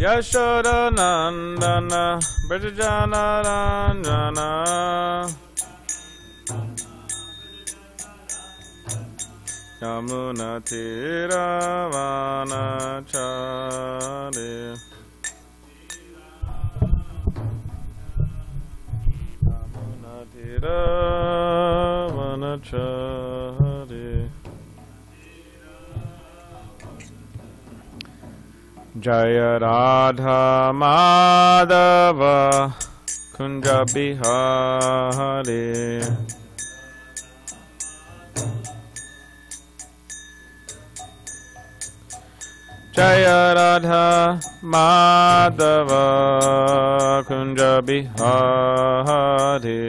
Yashoda Nandana Brajajana Ranjana Yamuna Tiravanachari Yamuna Tiravanachari Jaya Radha Madhava Kunja Bihari Jaya Radha Madhava Kunja Bihari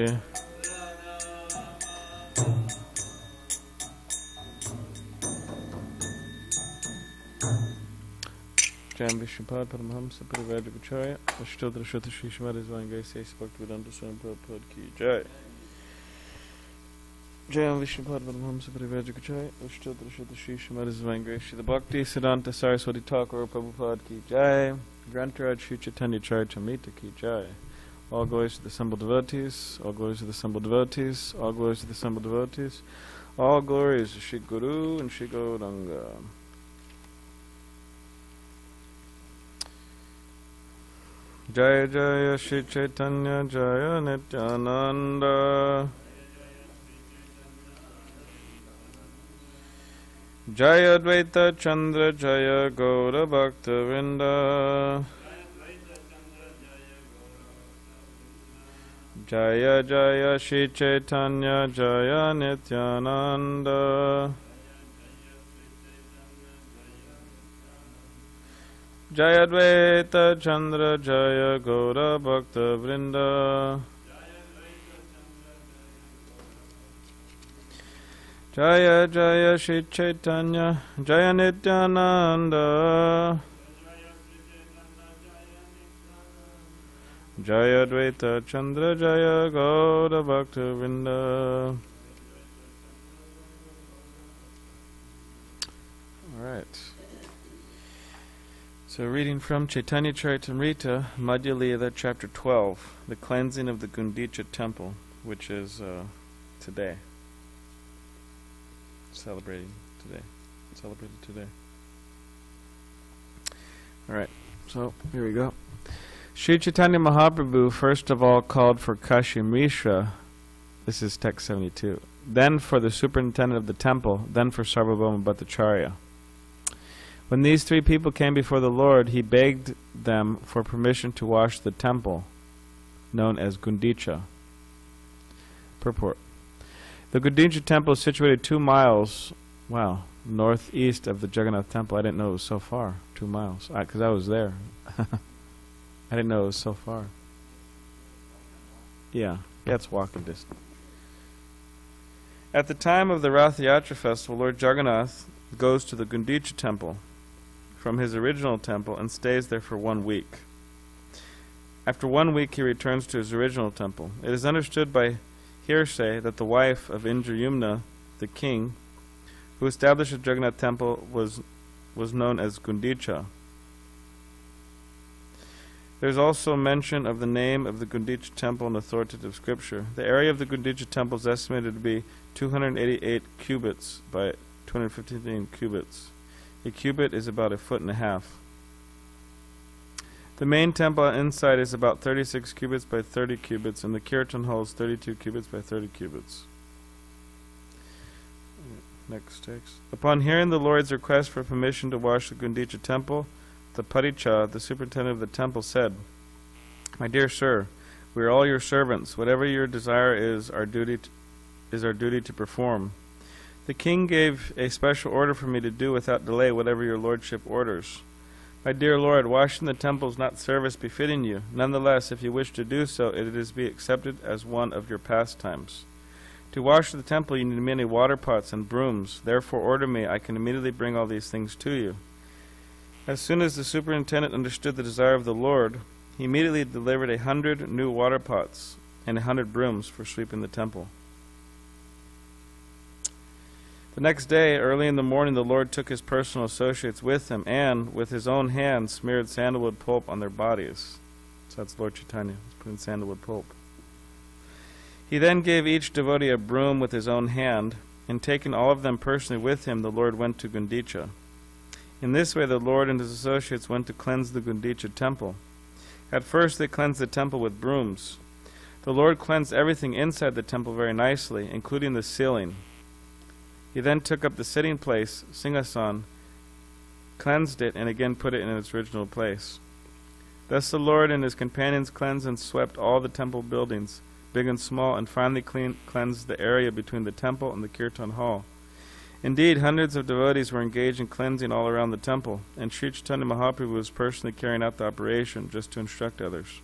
Jam Vishnupad Paramahamsa Parivajagacharya Ashtodra Shruta Shri Srimad Isvangai Says Bhaktivedanta Swami Prabhupada Ki Jai Jam Vishnupad Paramahamsa Parivajagacharya Ashtodra Shruta Shri Srimad Isvangai Shri Bhakti Siddhanta Saraswati Thakur Prabhupada Ki Jai Grantaraj Shri Chaitanya Charitamrita Ki Jai. All glories to the assembled devotees, all glories to the assembled devotees, all glories to the assembled devotees, all glories to Shri Guru and Shri Gauranga. Jaya Jaya Shri Chaitanya Jaya Nityananda Jaya Dvaita Chandra Jaya Gaura Bhakta Vrinda Jaya Jaya Shri Chaitanya Jaya Nityananda Jaya Dvaita Chandra Jaya Gaura Bhakta Vrinda Jaya Jaya Shri Chaitanya Jaya Nityananda Jaya Dvaita Chandra Jaya Gaura Bhakta Vrinda. Alright. So reading from Chaitanya Charitamrita, Madhya Lila, chapter 12, the cleansing of the Gundicha temple, which is today. Celebrated today. Alright, so here we go. Sri Chaitanya Mahaprabhu first of all called for Kashi Mishra, this is text 72, then for the superintendent of the temple, then for Sarvabhauma Bhattacharya. When these three people came before the Lord, he begged them for permission to wash the temple, known as Gundicha. Purport. The Gundicha temple is situated 2 miles, northeast of the Jagannath temple. I didn't know it was so far, 2 miles, because I was there. I didn't know it was so far. Yeah, it's walking distance. At the time of the Rath Yatra festival, Lord Jagannath goes to the Gundicha temple from his original temple and stays there for 1 week. After 1 week, he returns to his original temple. It is understood by hearsay that the wife of Indrayumna, the king, who established the Jagannath temple, was known as Gundicha. There is also mention of the name of the Gundicha temple in authoritative scripture. The area of the Gundicha temple is estimated to be 288 cubits by 215 cubits. A cubit is about 1.5 feet. The main temple inside is about 36 cubits by 30 cubits, and the kirtan hall is 32 cubits by 30 cubits. Next text. Upon hearing the Lord's request for permission to wash the Gundicha temple, the Paricha, the superintendent of the temple, said, "My dear sir, we are all your servants. Whatever your desire is our duty to perform. The king gave a special order for me to do without delay whatever your lordship orders. My dear Lord, washing the temple is not service befitting you. Nonetheless, if you wish to do so, it is to be accepted as one of your pastimes. To wash the temple you need many water pots and brooms. Therefore order me, I can immediately bring all these things to you." As soon as the superintendent understood the desire of the Lord, he immediately delivered 100 new water pots and 100 brooms for sweeping the temple. The next day, early in the morning, the Lord took his personal associates with him and, with his own hand, smeared sandalwood pulp on their bodies. So that's Lord Chaitanya. He's putting sandalwood pulp. He then gave each devotee a broom with his own hand, and taking all of them personally with him, the Lord went to Gundicha. In this way, the Lord and his associates went to cleanse the Gundicha temple. At first, they cleansed the temple with brooms. The Lord cleansed everything inside the temple very nicely, including the ceiling. He then took up the sitting place, Singhasan, cleansed it, and again put it in its original place. Thus the Lord and his companions cleansed and swept all the temple buildings, big and small, and finally cleansed the area between the temple and the kirtan hall. Indeed, hundreds of devotees were engaged in cleansing all around the temple, and Sri Chaitanya Mahaprabhu was personally carrying out the operation just to instruct others.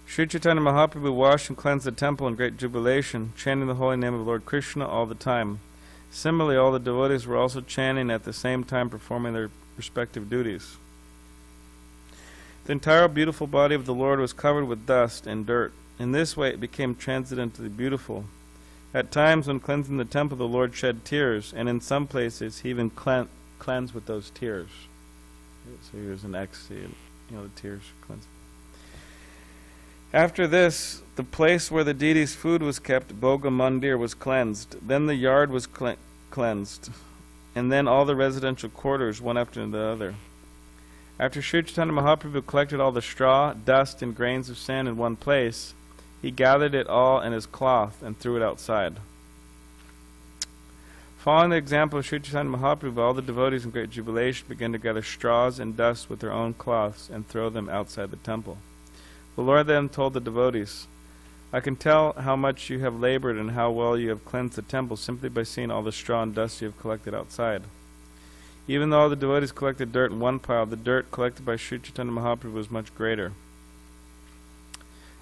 Sri Chaitanya Mahaprabhu washed and cleansed the temple in great jubilation, chanting the holy name of Lord Krishna all the time. Similarly, all the devotees were also chanting at the same time, performing their respective duties. The entire beautiful body of the Lord was covered with dust and dirt. In this way it became transcendently beautiful. At times when cleansing the temple, the Lord shed tears, and in some places he even cleansed with those tears. So here's an ecstasy, and the tears cleansed. After this, the place where the deity's food was kept, Bhoga Mandir, was cleansed. Then the yard was cleansed, and then all the residential quarters, one after the other. After Sri Chaitanya Mahaprabhu collected all the straw, dust, and grains of sand in one place, he gathered it all in his cloth and threw it outside. Following the example of Sri Chaitanya Mahaprabhu, all the devotees in great jubilation began to gather straws and dust with their own cloths and throw them outside the temple. The Lord then told the devotees, "I can tell how much you have labored and how well you have cleansed the temple simply by seeing all the straw and dust you have collected outside." Even though all the devotees collected dirt in one pile, the dirt collected by Sri Chaitanya Mahaprabhu was much greater.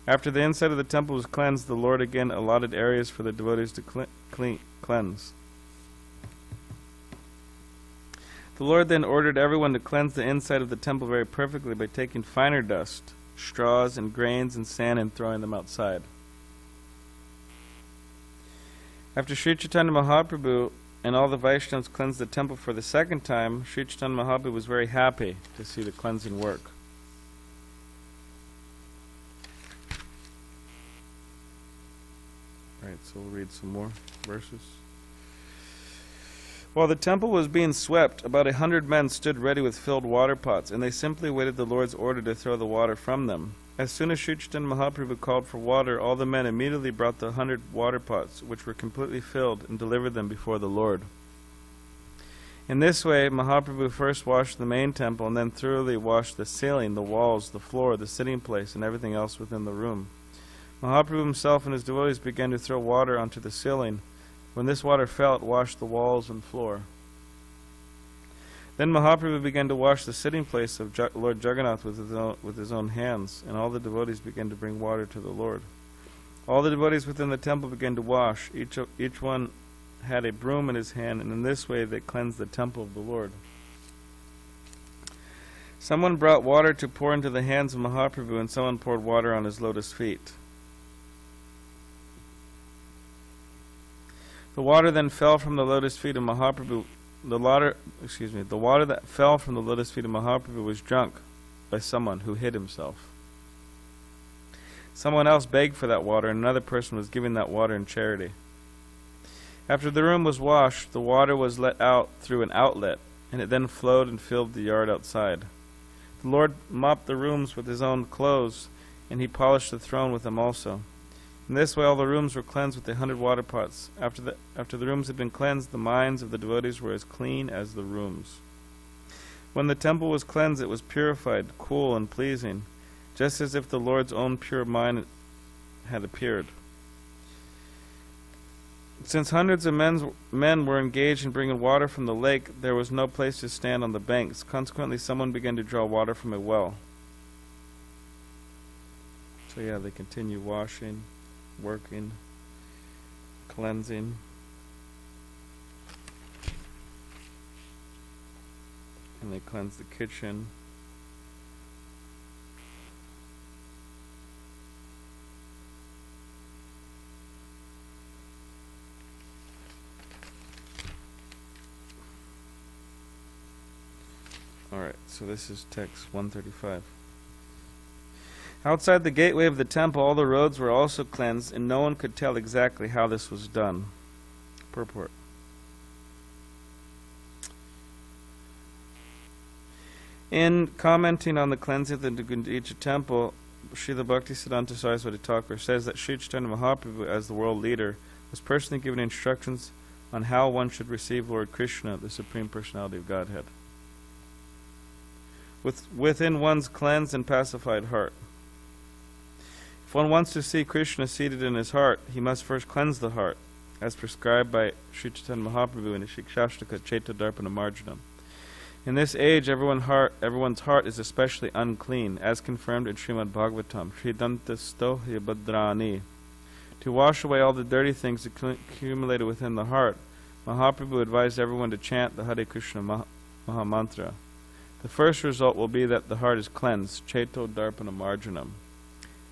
After the inside of the temple was cleansed, the Lord again allotted areas for the devotees to cleanse. The Lord then ordered everyone to cleanse the inside of the temple very perfectly by taking finer dust, straws and grains and sand, and throwing them outside. After Sri Chaitanya Mahaprabhu and all the Vaishnavas cleansed the temple for the second time, Sri Chaitanya Mahaprabhu was very happy to see the cleansing work. Alright, so we'll read some more verses. While the temple was being swept, about 100 men stood ready with filled water pots, and they simply waited the Lord's order to throw the water from them. As soon as Sri Chaitanya Mahaprabhu called for water, all the men immediately brought the 100 water pots, which were completely filled, and delivered them before the Lord. In this way, Mahaprabhu first washed the main temple, and then thoroughly washed the ceiling, the walls, the floor, the sitting place, and everything else within the room. Mahaprabhu himself and his devotees began to throw water onto the ceiling. When this water fell, it washed the walls and floor. Then Mahaprabhu began to wash the sitting place of Lord Jagannath with his own hands, and all the devotees began to bring water to the Lord. All the devotees within the temple began to wash. Each one had a broom in his hand, and in this way they cleansed the temple of the Lord. Someone brought water to pour into the hands of Mahaprabhu, and someone poured water on his lotus feet. The water then fell from the lotus feet of Mahaprabhu. The water that fell from the lotus feet of Mahaprabhu was drunk by someone who hid himself. Someone else begged for that water, and another person was giving that water in charity. After the room was washed, the water was let out through an outlet, and it then flowed and filled the yard outside. The Lord mopped the rooms with his own clothes, and he polished the throne with them also. In this way all the rooms were cleansed with 100 water pots. After the rooms had been cleansed, the minds of the devotees were as clean as the rooms. When the temple was cleansed, it was purified, cool, and pleasing, just as if the Lord's own pure mind had appeared. Since hundreds of men were engaged in bringing water from the lake, there was no place to stand on the banks. Consequently, someone began to draw water from a well. So yeah, they continue washing, working, cleansing, and they cleanse the kitchen. So this is text 135. Outside the gateway of the temple, all the roads were also cleansed, and no one could tell exactly how this was done. Purport. In commenting on the cleansing of the Gundicha temple, Srila Bhaktisiddhanta Saraswati Thakur says that Sri Chaitanya Mahaprabhu, as the world leader, was personally given instructions on how one should receive Lord Krishna, the Supreme Personality of Godhead, within one's cleansed and pacified heart. If one wants to see Krishna seated in his heart, he must first cleanse the heart, as prescribed by Sri Chaitanya Mahaprabhu in the Shikshashtaka Chaitodarpana Marjanam. In this age, everyone's heart is especially unclean, as confirmed in srimadbhagavatam, Shridantasto Hyabadrani. To wash away all the dirty things accumulated within the heart, Mahaprabhu advised everyone to chant the Hare Krishna Mahamantra. The first result will be that the heart is cleansed, Chaitodarpana Marjanam.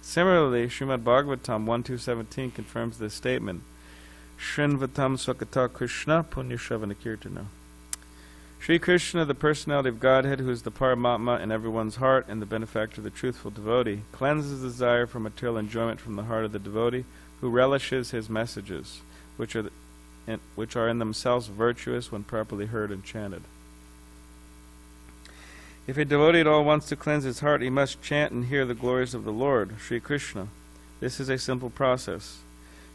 Similarly, Srimad Bhagavatam 1.2.17 confirms this statement, Shrinvatam Swakata Krishna Punyashavana Kirtana. Sri Krishna, the personality of Godhead, who is the Paramatma in everyone's heart and the benefactor of the truthful devotee, cleanses the desire for material enjoyment from the heart of the devotee, who relishes his messages, which are in themselves virtuous when properly heard and chanted. If a devotee at all wants to cleanse his heart, he must chant and hear the glories of the Lord, Sri Krishna. This is a simple process.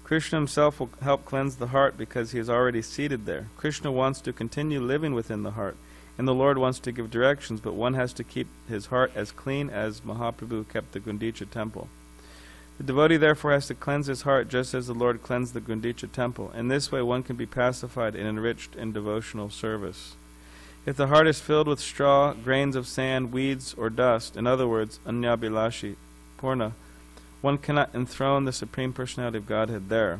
Krishna himself will help cleanse the heart because he is already seated there. Krishna wants to continue living within the heart, and the Lord wants to give directions, but one has to keep his heart as clean as Mahaprabhu kept the Gundicha temple. The devotee therefore has to cleanse his heart just as the Lord cleansed the Gundicha temple. In this way one can be pacified and enriched in devotional service. If the heart is filled with straw, grains of sand, weeds, or dust, in other words, anyabhilashi, purna, one cannot enthrone the Supreme Personality of Godhead there.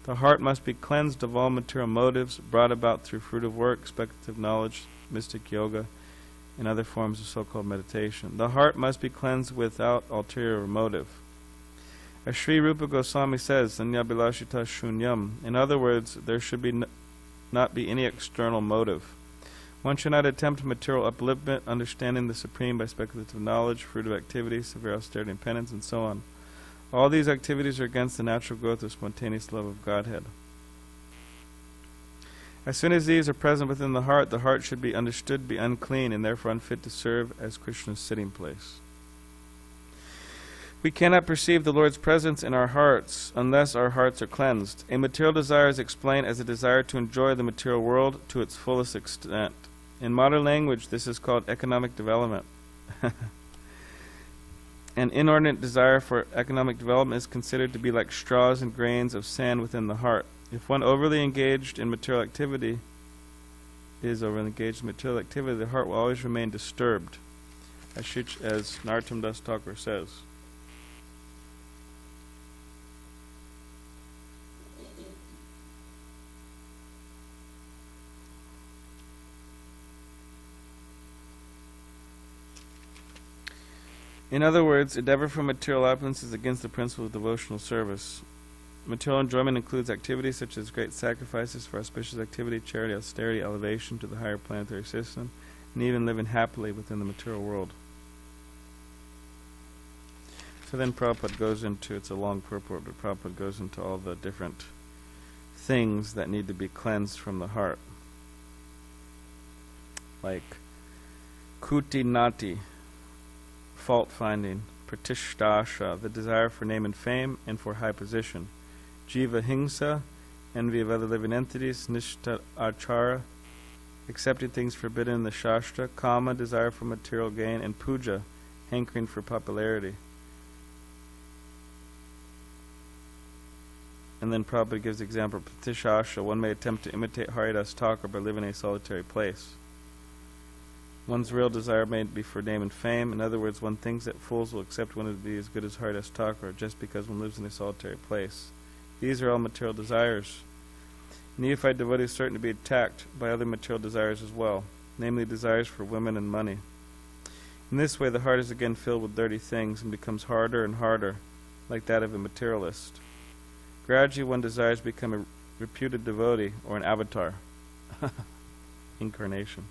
The heart must be cleansed of all material motives brought about through fruitive work, speculative knowledge, mystic yoga, and other forms of so-called meditation. The heart must be cleansed without ulterior motive. As Sri Rupa Goswami says, anyabhilashita shunyam, in other words, there should not be any external motive. One should not attempt material upliftment, understanding the Supreme by speculative knowledge, fruitive activities, severe austerity and penance, and so on. All these activities are against the natural growth of spontaneous love of Godhead. As soon as these are present within the heart should be understood to be unclean and therefore unfit to serve as Krishna's sitting place. We cannot perceive the Lord's presence in our hearts unless our hearts are cleansed. A material desire is explained as a desire to enjoy the material world to its fullest extent. In modern language, this is called economic development. An inordinate desire for economic development is considered to be like straws and grains of sand within the heart. If one is overly engaged in material activity, the heart will always remain disturbed, as Narottam Das Thakur says. In other words, endeavor for material opulence is against the principle of devotional service. Material enjoyment includes activities such as great sacrifices for auspicious activity, charity, austerity, elevation to the higher planetary system, and even living happily within the material world. So then Prabhupada goes into, it's a long purport, but Prabhupada goes into all the different things that need to be cleansed from the heart. Like kuti nati, fault-finding, pratishtasha, the desire for name and fame and for high position, jiva hingsa, envy of other living entities, nishta achara, accepting things forbidden in the shastra, kama, desire for material gain, and puja, hankering for popularity. And then Prabhupada gives the example of pratishtasha, one may attempt to imitate Haridas Thakur by living in a solitary place. One's real desire may be for name and fame. In other words, one thinks that fools will accept one to be as good as Haridas Thakur just because one lives in a solitary place. These are all material desires. Neophyte devotee is certain to be attacked by other material desires as well, namely desires for women and money. In this way, the heart is again filled with dirty things and becomes harder and harder, like that of a materialist. Gradually, one desires to become a reputed devotee or an avatar, incarnation.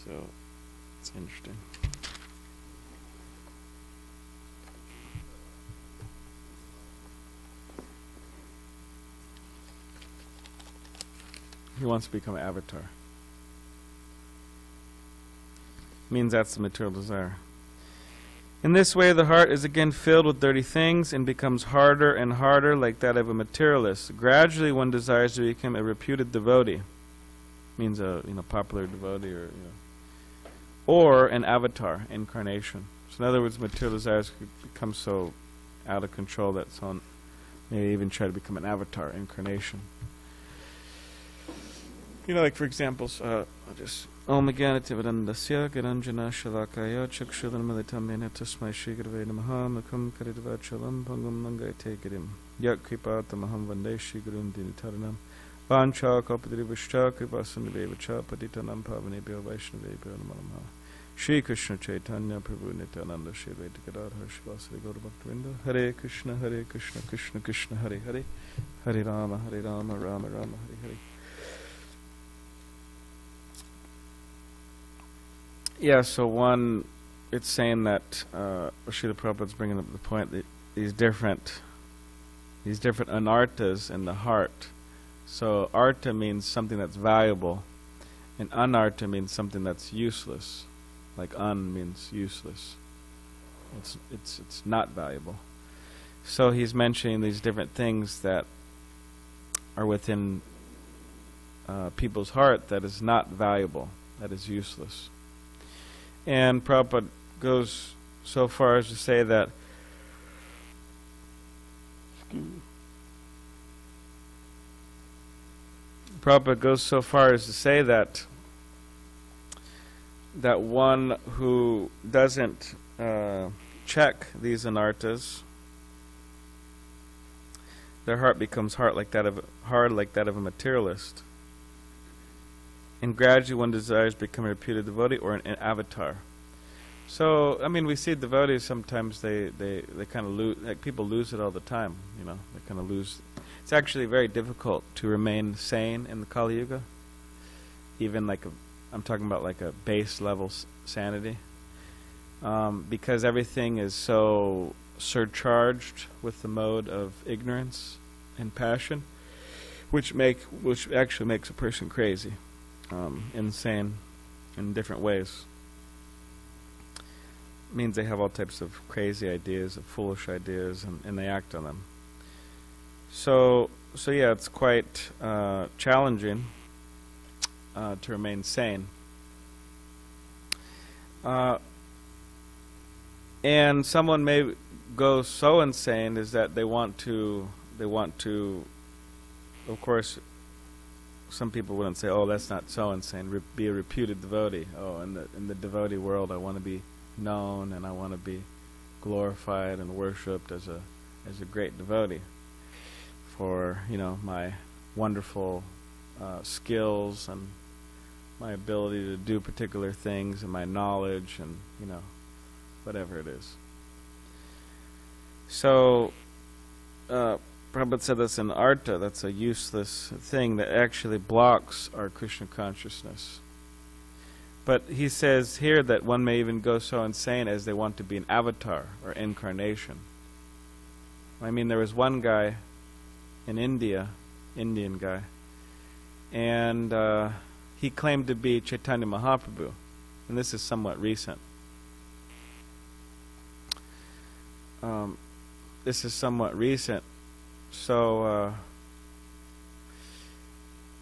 So, It's interesting. He wants to become an avatar. Means that's the material desire. In this way, the heart is again filled with dirty things and becomes harder and harder, like that of a materialist. Gradually, one desires to become a reputed devotee. Means a popular devotee, or an avatar incarnation. So in other words, material desires become so out of control that someone may even try to become an avatar incarnation. Like for example, I'll just Om Gyanativedandasya Garanjana Shalakaya Chakshulanamalitam Mena Tasmai Shigurve Namaha Makum Karidavachalam Pangam Nangaite Girim Yak Kripatamaham Vande Shigurum Dinitaranam Vancha Kapadri Vishta Kripasandevacha Patitanam Pavanebhyo Vaishnavebhyo Namaha Shri Krishna Chaitanya Prabhu Nityananda Shri Advaita Gadadhar Shivasari Gaura Bhaktivinoda Hare Krishna Krishna Krishna Hare Hare Hare Rama Rama Rama Hare Hare. Yeah, so it's saying that Srila Prabhupada's bringing up the point that these different anartas in the heart. So arta means something that's valuable, and anarta means something that's useless. Like means useless. It's not valuable. So he's mentioning these different things that are within people's heart that is not valuable, that is useless. And Prabhupada goes so far as to say that that one who doesn't check these anartas, their heart becomes hard like that of a materialist. And gradually one desires to become a reputed devotee or an avatar. So, we see devotees sometimes they kind of lose, like people lose it all the time, they kind of lose. It's actually very difficult to remain sane in the Kali Yuga. Even I'm talking about like a base level sanity. Because everything is so surcharged with the mode of ignorance and passion, which actually makes a person crazy. Insane in different ways. Means they have all types of crazy ideas, of foolish ideas, and they act on them. So yeah, it's quite challenging to remain sane. And someone may go so insane is that they want to, of course. Some people wouldn't say, "Oh, that's not so insane." Be a reputed devotee. Oh, in the devotee world, I want to be known and I want to be glorified and worshipped as a great devotee for my wonderful skills and my ability to do particular things and my knowledge and whatever it is. So. Prabhupada said that's an arta, that's a useless thing that actually blocks our Krishna consciousness. But he says here that one may even go so insane as they want to be an avatar or incarnation. There was one guy in India, Indian guy, and he claimed to be Chaitanya Mahaprabhu, and this is somewhat recent. So,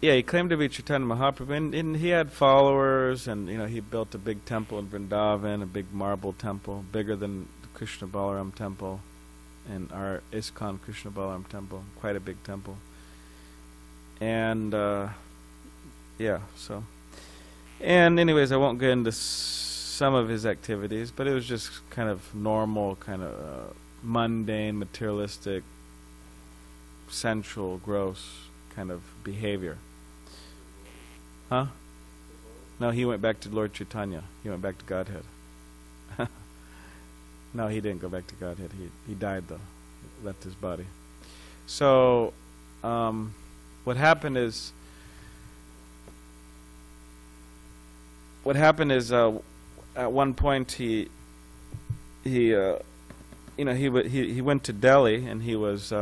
he claimed to be Chaitanya Mahaprabhu, and he had followers, and he built a big temple in Vrindavan, a big marble temple, bigger than the Krishna Balarama temple, and our ISKCON Krishna Balarama temple, quite a big temple. And and anyways, I won't get into some of his activities, but it was just kind of normal, kind of mundane, materialistic, sensual, gross kind of behavior. Huh? No, he went back to Lord Chaitanya. He went back to Godhead. No, he didn't go back to Godhead. He died though. He left his body. So, what happened is at one point he went to Delhi, and he was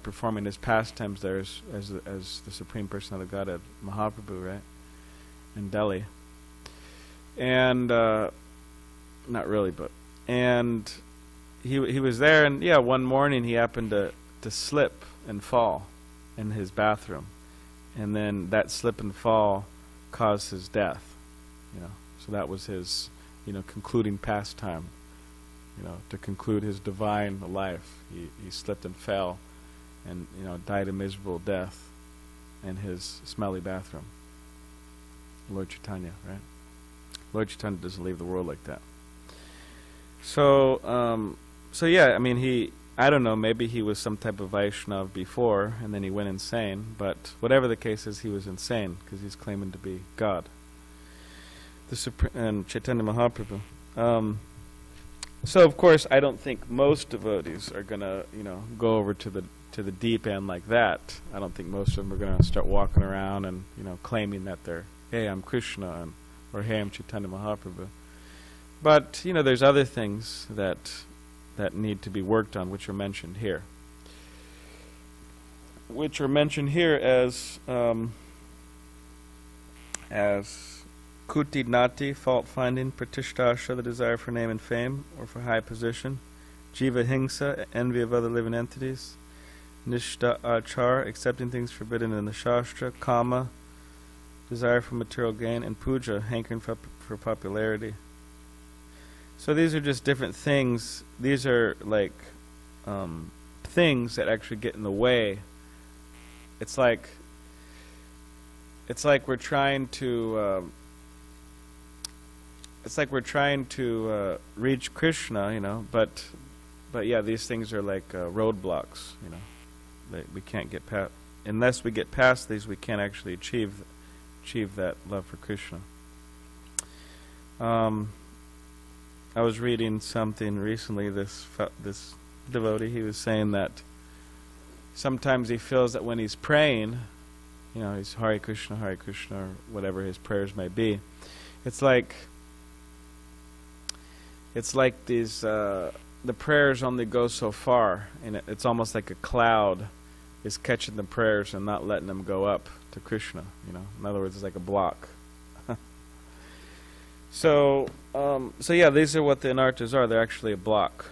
performing his pastimes there as the Supreme Personality of Godhead, Mahaprabhu, right, in Delhi. And not really, but he was there, and one morning he happened to slip and fall in his bathroom, and then that slip and fall caused his death. So that was his concluding pastime. To conclude his divine life, he slipped and fell, and died a miserable death in his smelly bathroom. Lord Chaitanya, right? Lord Chaitanya doesn't leave the world like that. So yeah, I mean, I don't know, maybe he was some type of Vaishnav before, and then he went insane, but whatever the case is, he was insane, because he's claiming to be God. And Chaitanya Mahaprabhu. So of course, I don't think most devotees are gonna, go over to the deep end like that. I don't think most of them are gonna start walking around and, claiming that they're, hey, I'm Krishna, or hey, I'm Chaitanya Mahaprabhu. But there's other things that need to be worked on, which are mentioned here. Which are mentioned here as Kuti Nati, fault finding; Pratishtasha, the desire for name and fame, or for high position; Jiva Hingsa, envy of other living entities; Nishta Achar, accepting things forbidden in the Shastra; Kama, desire for material gain; and Puja, hankering for popularity. So these are just different things. These are like things that actually get in the way. It's like we're trying to reach Krishna, but yeah, these things are like roadblocks. We can't get past. Unless we get past these, we can't actually achieve that love for Krishna. I was reading something recently. This devotee, he was saying that sometimes he feels that when he's praying, he's Hare Krishna, or whatever his prayers may be. It's like these the prayers only go so far, and it's almost like a cloud is catching the prayers and not letting them go up to Krishna. In other words, it's like a block. So yeah, these are what the anarthas are. They're actually a block.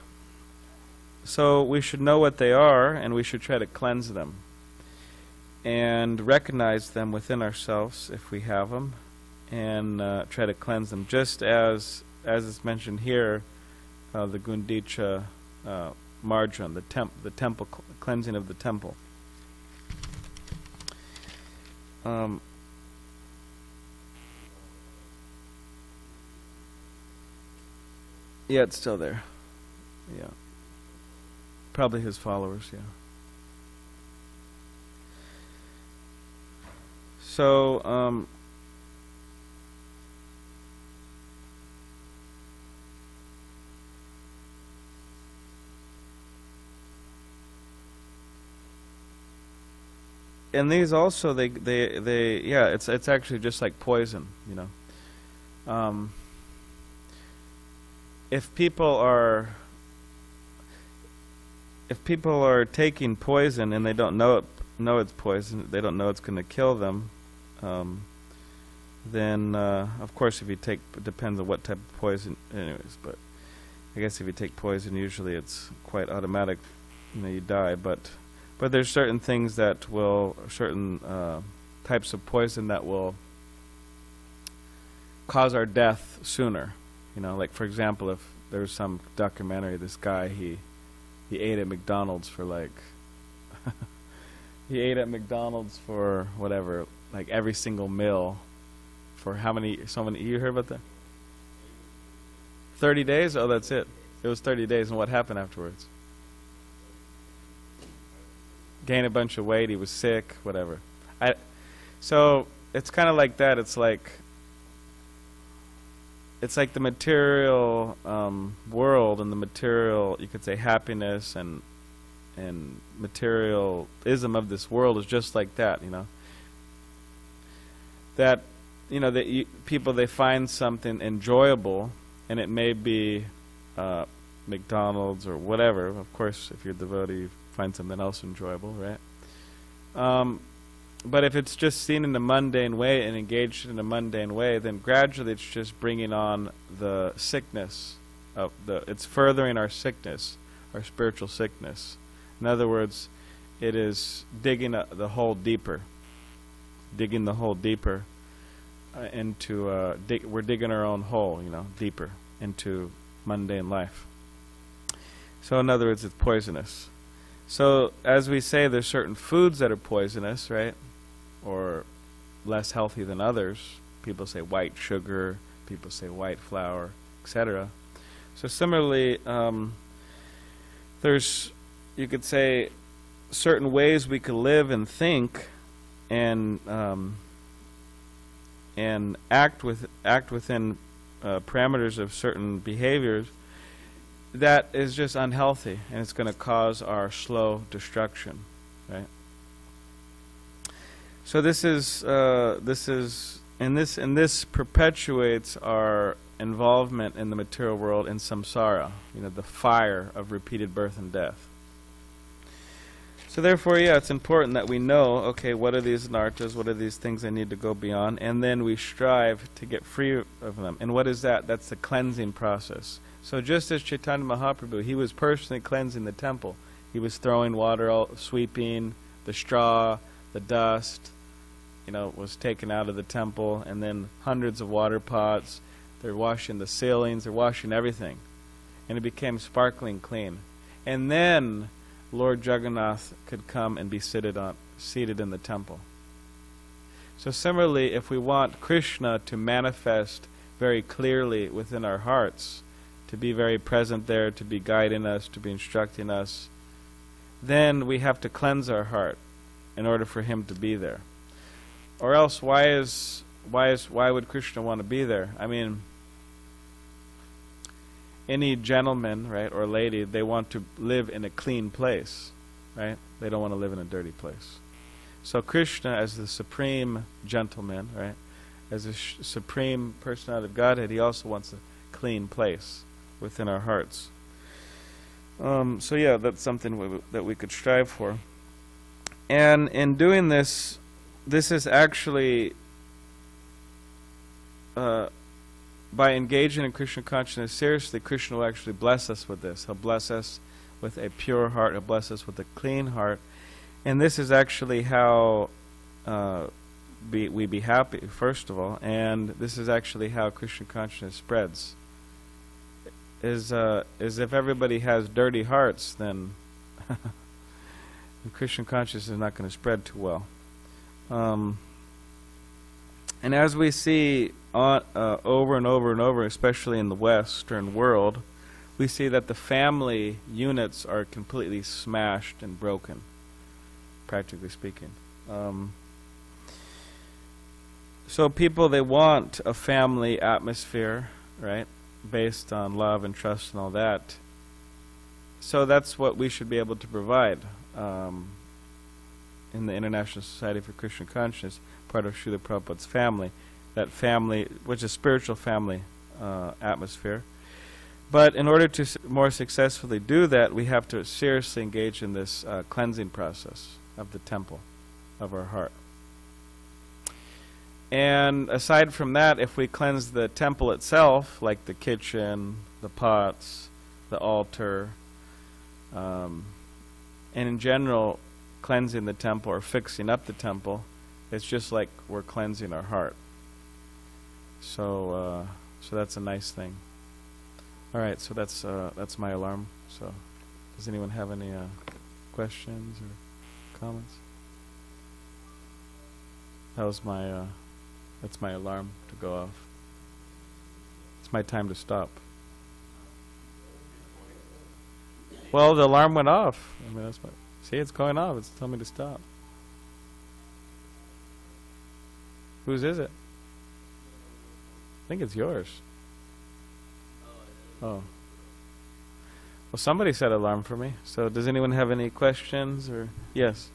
So we should know what they are, and we should try to cleanse them and recognize them within ourselves if we have them, and try to cleanse them, just as is mentioned here, the Gundicha Marjan, the temple cleansing of the temple. Yeah, it's still there. Yeah. Probably his followers, yeah. So, and these also, they yeah, it's actually just like poison, If people are taking poison and they don't know it's poison, they don't know it's going to kill them, then of course if you take, it depends on what type of poison anyways, but I guess if you take poison, usually it's quite automatic, you die, but there's certain things that will, certain types of poison that will cause our death sooner. Like for example, if there's some documentary, this guy, he ate at McDonald's for like he ate at McDonald's for whatever, like every single meal for how many, you heard about that? 30 days? Oh, that's it. It was 30 days, and what happened afterwards? Gained a bunch of weight, he was sick, whatever. So it's kind of like that. It's like the material world, and the material, you could say, happiness and materialism of this world is just like that, That people, they find something enjoyable, and it may be McDonald's or whatever. Of course, if you're a devotee, you find something else enjoyable, right? But if it's just seen in a mundane way and engaged in a mundane way, then gradually it's just bringing on the sickness. It's furthering our sickness, our spiritual sickness. In other words, it is digging the hole deeper. Digging the hole deeper into... we're digging our own hole, deeper into mundane life. So in other words, it's poisonous. So as we say, there's certain foods that are poisonous, right? Or less healthy than others. People say white sugar, people say white flour, etc. So similarly, there's, you could say, certain ways we could live and think and act within parameters of certain behaviors that is just unhealthy, and it's going to cause our slow destruction, right? So this perpetuates our involvement in the material world in samsara, the fire of repeated birth and death. So therefore, it's important that we know, okay, what are these anarthas, what are these things I need to go beyond, and then we strive to get free of them. And what is that? That's the cleansing process. So just as Chaitanya Mahaprabhu, he was personally cleansing the temple. He was throwing water, sweeping the straw, the dust, was taken out of the temple, and then hundreds of water pots. They're washing the ceilings, they're washing everything. And it became sparkling clean. And then Lord Jagannath could come and be seated in the temple. So similarly, if we want Krishna to manifest very clearly within our hearts, to be very present there, to be guiding us, to be instructing us, then we have to cleanse our heart in order for him to be there. Or else, why would Krishna want to be there? I mean, any gentleman, right, or lady, they want to live in a clean place, right? They don't want to live in a dirty place. So Krishna, as the supreme gentleman, right, as the supreme personality of Godhead, he also wants a clean place within our hearts. So that's something that we could strive for. And in doing this, this is actually, by engaging in Krishna consciousness seriously, Krishna will actually bless us with this. He'll bless us with a pure heart. He'll bless us with a clean heart. And this is actually how we be happy, first of all. And this is actually how Krishna consciousness spreads. Is if everybody has dirty hearts, then Krishna consciousness is not going to spread too well. And as we see over and over and over, especially in the Western world, we see that the family units are completely smashed and broken, practically speaking. So people, they want a family atmosphere, right, based on love and trust and all that. So that's what we should be able to provide in the International Society for Krishna Consciousness, part of Srila Prabhupada's family, that family, which is spiritual family atmosphere. But in order to more successfully do that, we have to seriously engage in this cleansing process of the temple of our heart. And aside from that, if we cleanse the temple itself, like the kitchen, the pots, the altar, and in general, cleansing the temple or fixing up the temple, it's just like we're cleansing our heart. So that's a nice thing. All right, so that's my alarm. So, does anyone have any questions or comments? That was my that's my alarm to go off. It's my time to stop. Well, the alarm went off. I mean, that's my. See, it's going off. It's telling me to stop. Whose is it? I think it's yours. Oh. Well, somebody set an alarm for me. So does anyone have any questions or yes?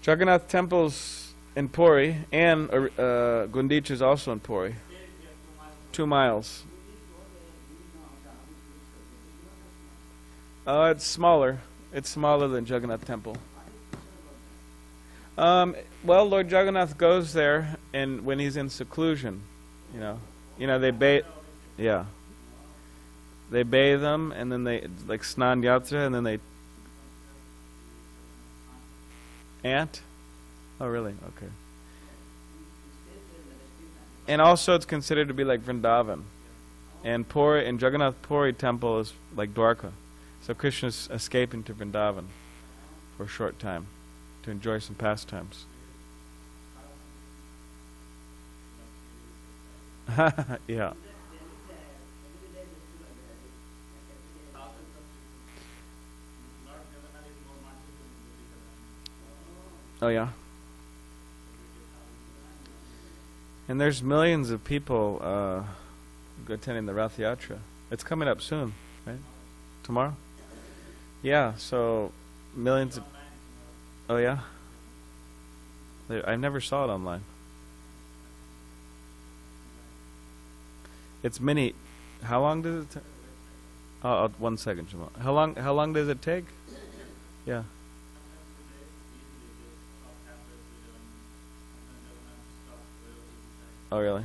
Jagannath temples in Puri, and Gundicha is also in Puri. 2 miles. It's smaller. It's smaller than Jagannath Temple. Well, Lord Jagannath goes there, and when he's in seclusion, they bathe. Yeah, they bathe them, and then they like snan yatra, and then they. Ant? Oh, really? Okay. And also, it's considered to be like Vrindavan, and Jagannath Puri Temple is like Dwarka. So Krishna's escaping to Vrindavan for a short time to enjoy some pastimes. Yeah. Oh, yeah. And there's millions of people attending the Rath Yatra. It's coming up soon, right? Tomorrow? Yeah, so millions of... Oh, yeah? I never saw it online. It's many... How long does it take? 1 second, Jamal. How long does it take? Yeah. Oh, really?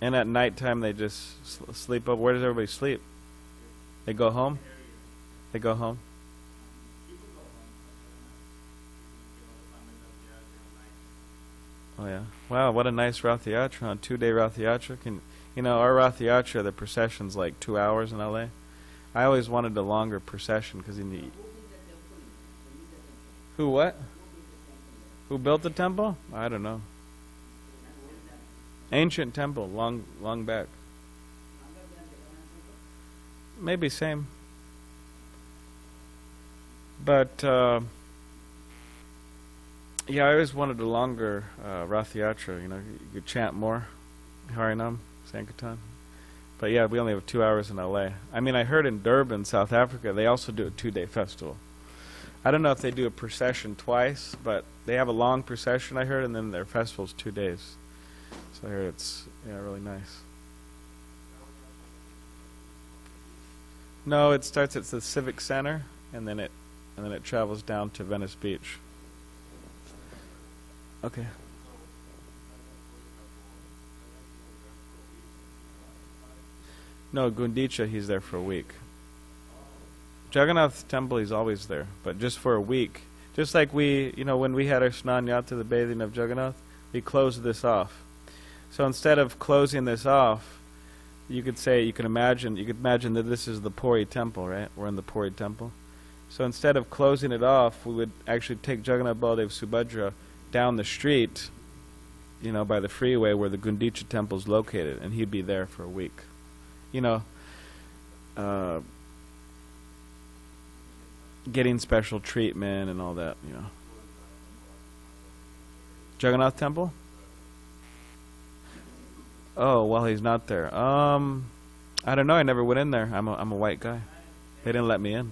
And at nighttime they just sleep up. Where does everybody sleep? They go home? They go home? Oh, yeah. Wow, what a nice Rath Yatra, a 2-day Rath Yatra. Our Rath Yatra, the procession's like 2 hours in LA. I always wanted a longer procession because you need... Who what? Who built the temple? I don't know. Ancient temple, long back. Maybe same. But, yeah, I always wanted a longer Rath Yatra, you could chant more, Harinam, Sankirtan. But yeah, we only have 2 hours in LA. I mean, I heard in Durban, South Africa, they also do a 2-day festival. I don't know if they do a procession twice, but they have a long procession, I heard, and then their festival's 2 days. So I heard it's really nice. No, it starts at the Civic Center, and then it travels down to Venice Beach. Okay. No, Gundicha, he's there for a week. Jagannath Temple, he's always there, but just for a week. Just like when we had our Snan Yatra, the bathing of Jagannath, we closed this off. So instead of closing this off, you could imagine that this is the Puri Temple, right? We're in the Puri Temple. So instead of closing it off, we would actually take Jagannath Baladev Subhadra down the street, by the freeway where the Gundicha Temple is located, and he'd be there for a week. Getting special treatment and all that, Jagannath Temple? Oh, well, he's not there. I don't know. I never went in there. I'm a white guy. They didn't let me in.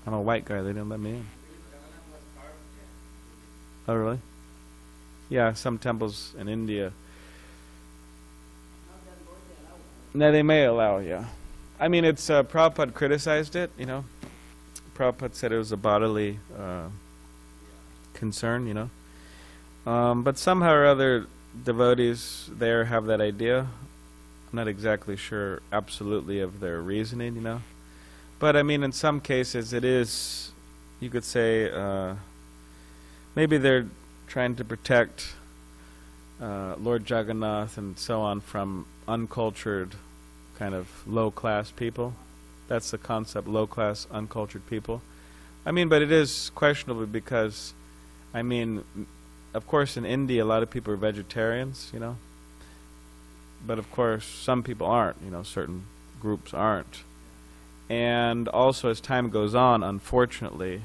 I'm a white guy. They didn't let me in. Oh, really? Yeah, some temples in India. No, they may allow, yeah. I mean, it's Prabhupada criticized it, Prabhupada said it was a bodily concern, but somehow or other, devotees there have that idea. I'm not exactly sure absolutely of their reasoning, But, I mean, in some cases it is, you could say, maybe they're trying to protect Lord Jagannath and so on from uncultured, kind of low-class people. That's the concept, low-class, uncultured people. I mean, but it is questionable because, I mean, of course in India a lot of people are vegetarians, but of course some people aren't, certain groups aren't. And also as time goes on, unfortunately,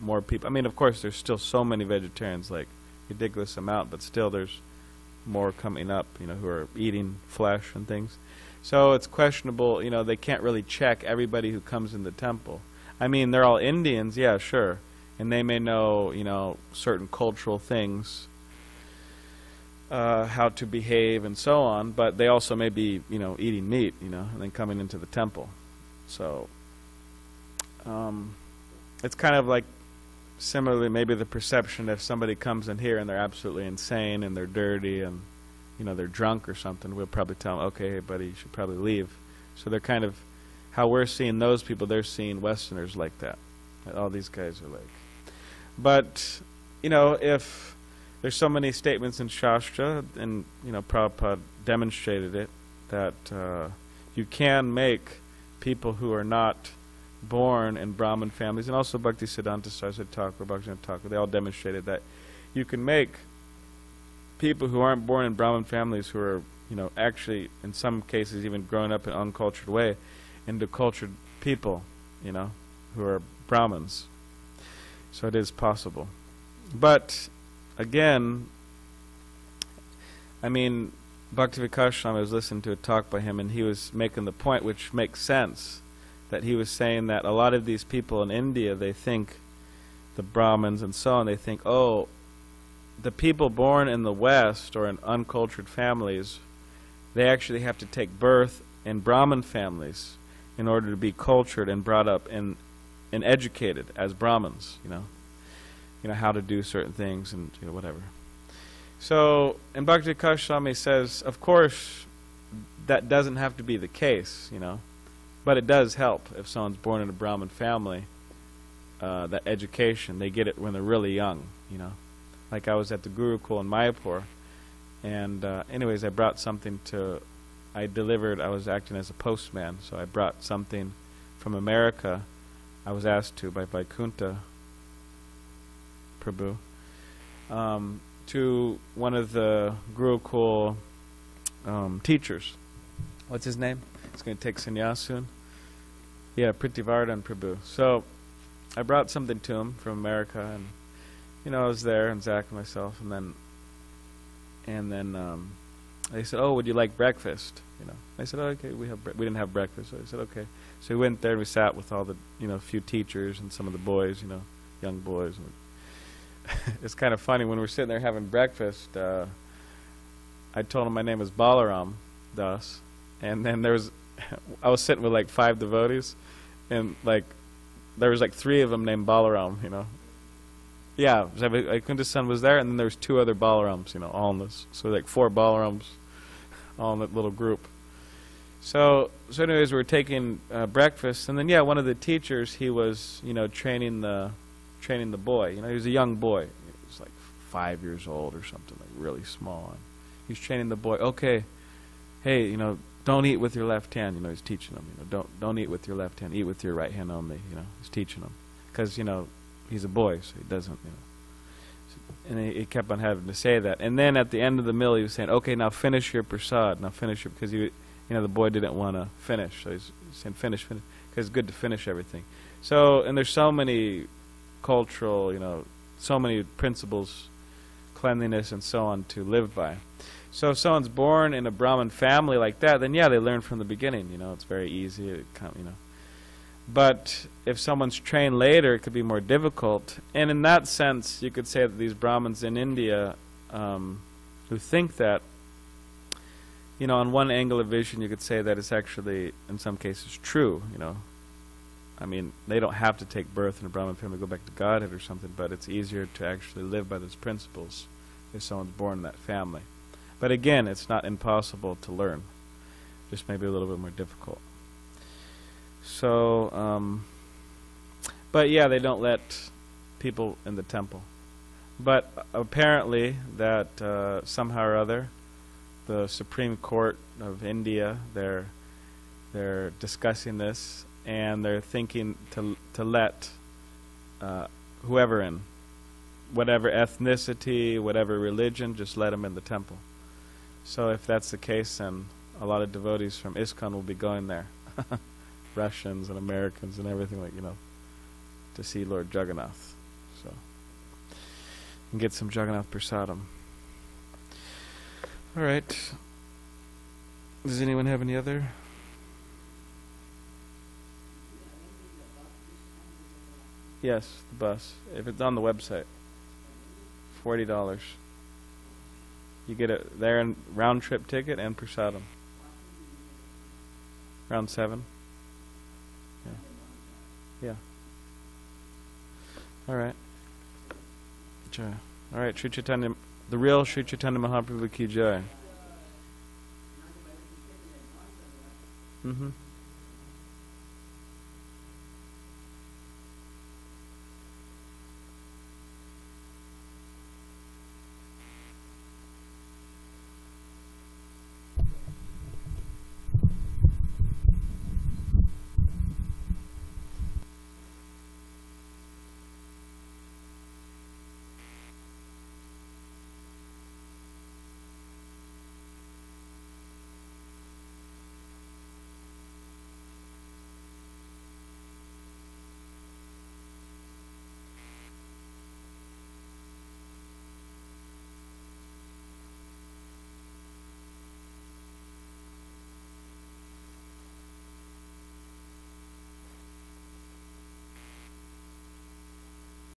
more people, I mean, of course there's still so many vegetarians, like ridiculous amount, but still there's more coming up, who are eating flesh and things. So it's questionable, they can't really check everybody who comes in the temple. I mean, they're all Indians, yeah, sure. And they may know, you know, certain cultural things, how to behave and so on, but they also may be, you know, eating meat, you know, and then coming into the temple. So, it's kind of like, similarly, maybe the perception if somebody comes in here and they're absolutely insane and they're dirty and, you know, they're drunk or something, we'll probably tell them, okay, hey, buddy, you should probably leave. So they're kind of, how we're seeing those people, they're seeing Westerners like that. All these guys are like. But, you know, if there's so many statements in Shastra, and, you know, Prabhupada demonstrated it, that you can make people who are not born in Brahmin families, and also Bhaktisiddhanta Saraswati Thakur, Bhaktivinoda Thakur, they all demonstrated that you can make people who aren't born in Brahmin families, who are, you know, actually in some cases even growing up in an uncultured way, into cultured people, you know, who are Brahmins. So it is possible. But again, I mean, Bhaktivedanta I was listening to a talk by him, and he was making the point, which makes sense, that he was saying that a lot of these people in India, they think, the Brahmins and so on, they think, oh, the people born in the West or in uncultured families, they actually have to take birth in Brahmin families in order to be cultured and brought up and educated as Brahmins, you know, how to do certain things and, you know, whatever. So, and Bhaktivedanta Swami says, of course, that doesn't have to be the case, you know, but it does help if someone's born in a Brahmin family, that education, they get it when they're really young, you know. Like I was at the Gurukul in Mayapur, and anyways, I brought something to, I was acting as a postman, so I brought something from America. I was asked to by Vaikuntha Prabhu, to one of the Gurukul teachers. What's his name? He's going to take sannyas soon. Yeah, Pritivardhan Prabhu. So I brought something to him from America, and, you know, I was there, and Zach and myself, and then they said, oh, would you like breakfast? You know, I said, oh, okay, we didn't have breakfast. So I said, okay. So we went there and we sat with all the, you know, a few teachers and some of the boys, you know, young boys. And it's kind of funny when we're sitting there having breakfast. I told them my name was Balarama Das, and then I was sitting with like 5 devotees, and like there was like 3 of them named Balaram, you know. Yeah, Vaikuntha's son was there, and then there was 2 other Balarams, you know, all in this. So like 4 Balarams, all in that little group. So anyways, we were taking breakfast, and then yeah, one of the teachers, he was, you know, training the boy. You know, he was a young boy. He was like 5 years old or something, like really small. And he's training the boy. Okay, hey, you know, don't eat with your left hand. You know, he's teaching him. You know, don't eat with your left hand. Eat with your right hand only. You know, he's teaching him, because, you know, he's a boy, so he doesn't, you know. And he kept on having to say that. And then at the end of the meal, he was saying, okay, now finish your prasad. Now finish it, because you know, the boy didn't want to finish. So he's saying finish, because it's good to finish everything. So, and there's so many cultural, you know, so many principles, cleanliness and so on, to live by. So if someone's born in a Brahmin family like that, then yeah, they learn from the beginning. You know, it's very easy. You know. But if someone's trained later, it could be more difficult. And in that sense, you could say that these Brahmins in India, who think that, you know, on one angle of vision, you could say that it's actually, in some cases, true, you know. I mean, they don't have to take birth in a Brahmin family, go back to Godhead or something, but it's easier to actually live by those principles if someone's born in that family. But again, it's not impossible to learn, just maybe a little bit more difficult. So, but yeah, they don't let people in the temple. But apparently that somehow or other, the Supreme Court of India, they're discussing this, and they're thinking to let whoever in, whatever ethnicity, whatever religion, just let them in the temple. So if that's the case, then a lot of devotees from ISKCON will be going there. Russians and Americans and everything, like, you know, to see Lord Jagannath. So, and get some Jagannath prasadam. All right. Does anyone have any other? Yes, the bus. If it's on the website, $40. You get it there and round trip ticket and prasadam. Around 7. Yeah. Yeah. All right. All right. Sri Chaitanya, the real Sri Chaitanya Mahaprabhu ki jai. Mm-hmm.